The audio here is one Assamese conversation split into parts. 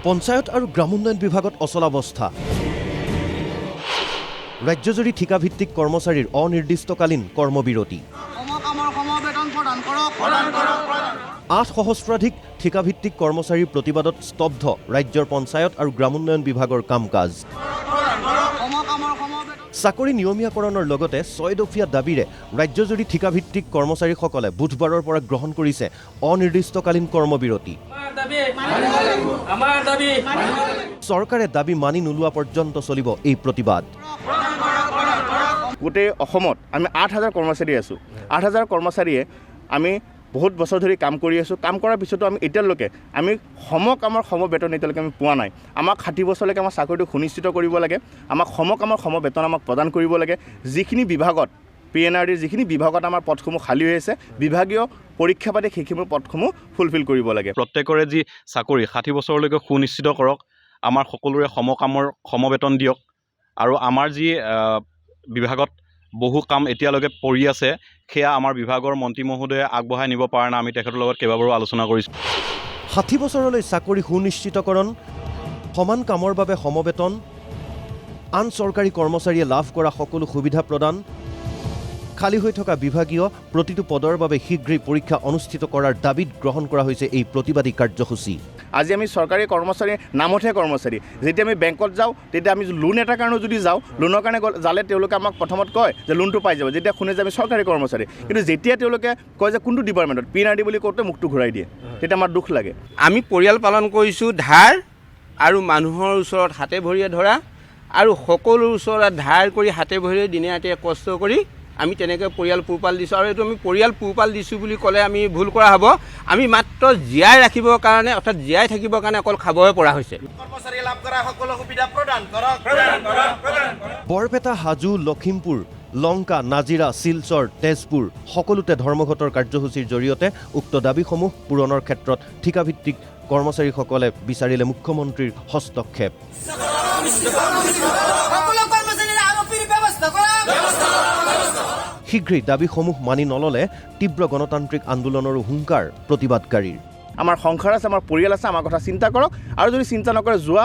পঞ্চায়ত আৰু গ্ৰামোন্নয়ন বিভাগত অচলাৱস্থা ৰাজ্যজুৰি ঠিকাভিত্তিক কৰ্মচাৰীৰ অনিৰ্দিষ্টকালীন কৰ্মবিৰতি 8 সহস্ৰাধিক ঠিকাভিত্তিক কৰ্মচাৰীৰ প্ৰতিবাদত স্তব্ধ ৰাজ্যৰ পঞ্চায়ত আৰু গ্ৰামোন্নয়ন বিভাগৰ কাম-কাজ চাকৰি নিয়মীয়াকৰণৰ লগতে 6 দফীয়া দাবীৰে ৰাজ্যজুৰি ঠিকাভিত্তিক কৰ্মচাৰীসকলে বুধবাৰৰ পৰা গ্ৰহণ কৰিছে অনিৰ্দিষ্টকালীন কৰ্মবিৰতি চৰকাৰে দাবী মানি নোলোৱা পৰ্যন্ত চলিব এই প্ৰতিবাদ গোটেই অসমত আমি 8,000 কৰ্মচাৰী আছোঁ 8,000 কৰ্মচাৰীয়ে আমি বহুত বছৰ ধৰি কাম কৰি আছোঁ কাম কৰাৰ পিছতো আমি এতিয়ালৈকে আমি সমকামৰ সমবেতন এতিয়ালৈকে আমি পোৱা নাই আমাক 60 বছৰলৈকে আমাৰ চাকৰিটো সুনিশ্চিত কৰিব লাগে আমাক সমকামৰ সমবেতন আমাক প্ৰদান কৰিব লাগে যিখিনি বিভাগত PNRDৰ যিখিনি বিভাগত আমাৰ পদসমূহ খালী হৈ আছে বিভাগীয় পৰীক্ষা পাতি সেইখিনি পদসমূহ ফুলফিল কৰিব লাগে প্ৰত্যেকৰে যি চাকৰি 60 বছৰলৈকে সুনিশ্চিত কৰক আমাৰ সকলোৰে সমকামৰ সমবেতন দিয়ক আৰু আমাৰ যি বিভাগত বহু কাম এতিয়ালৈকে পৰি আছে সেয়া আমাৰ বিভাগৰ মন্ত্ৰী মহোদয়ে আগবঢ়াই নিব পৰা নাই আমি তেখেতৰ লগত কেইবাবাৰো আলোচনা কৰিছোঁ 60 বছৰলৈ চাকৰি সুনিশ্চিতকৰণ সমান কামৰ বাবে সমবেতন আন চৰকাৰী কৰ্মচাৰীয়ে লাভ কৰা সকলো সুবিধা প্ৰদান খালী হৈ থকা বিভাগীয় প্ৰতিটো পদৰ বাবে শীঘ্ৰেই পৰীক্ষা অনুষ্ঠিত কৰাৰ দাবীত গ্ৰহণ কৰা হৈছে এই প্ৰতিবাদী কাৰ্যসূচী আজি আমি চৰকাৰী কৰ্মচাৰী নামতহে কৰ্মচাৰী যেতিয়া আমি বেংকত যাওঁ তেতিয়া আমি লোন এটাৰ কাৰণে যদি যাওঁ লোনৰ কাৰণে যালে তেওঁলোকে আমাক প্ৰথমত কয় যে লোনটো পাই যাব যেতিয়া শুনে যে আমি চৰকাৰী কৰ্মচাৰী কিন্তু যেতিয়া তেওঁলোকে কয় যে কোনটো ডিপাৰ্টমেণ্টত PNRD বুলি কওঁতে মুখটো ঘূৰাই দিয়ে তেতিয়া আমাৰ দুখ লাগে আমি পৰিয়াল পালন কৰিছোঁ ধাৰ আৰু মানুহৰ ওচৰত হাতে ভৰিয়ে ধৰা আৰু সকলোৰ ওচৰত ধাৰ কৰি হাতে ভৰিয়ে দিনে ৰাতিয়ে কষ্ট কৰি আমি তেনেকৈ পৰিয়াল পোহপাল দিছোঁ আৰু এইটো আমি পৰিয়াল পোহপাল দিছোঁ বুলি ক'লে আমি ভুল কৰা হ'ব আমি মাত্ৰ জীয়াই ৰাখিবৰ কাৰণে অৰ্থাৎ জীয়াই থাকিবৰ কাৰণে অকল খাবহে পৰা হৈছে কৰ্মচাৰী লাভ কৰা সকলো সুবিধা প্ৰদান কৰক বৰপেটা হাজো লখিমপুৰ লংকা নাজিৰা শিলচৰ তেজপুৰ সকলোতে ধৰ্মঘটৰ কাৰ্যসূচীৰ জৰিয়তে উক্ত দাবীসমূহ পূৰণৰ ক্ষেত্ৰত ঠিকাভিত্তিক কৰ্মচাৰীসকলে বিচাৰিলে মুখ্যমন্ত্ৰীৰ হস্তক্ষেপ শীঘ্ৰেই দাবীসমূহ মানি নললে তীব্ৰ গণতান্ত্ৰিক আন্দোলনৰো হুংকাৰ প্ৰতিবাদকাৰীৰ আমাৰ সংসাৰ আছে আমাৰ পৰিয়াল আছে আমাৰ কথা চিন্তা কৰক আৰু যদি চিন্তা নকৰে যোৱা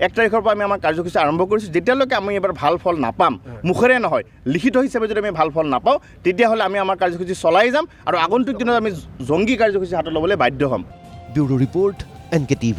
1 তাৰিখৰ পৰা আমি আমাৰ কাৰ্যসূচী আৰম্ভ কৰিছোঁ যেতিয়ালৈকে আমি এবাৰ ভাল ফল নাপাম মুখেৰে নহয় লিখিত হিচাপে যদি আমি ভাল ফল নাপাওঁ তেতিয়াহ'লে আমি আমাৰ কাৰ্যসূচী চলাই যাম আৰু আগন্তুক দিনত আমি জংগী কাৰ্যসূচী হাতত ল'বলৈ বাধ্য হ'ম ব্যুৰো ৰিপৰ্ট NK TV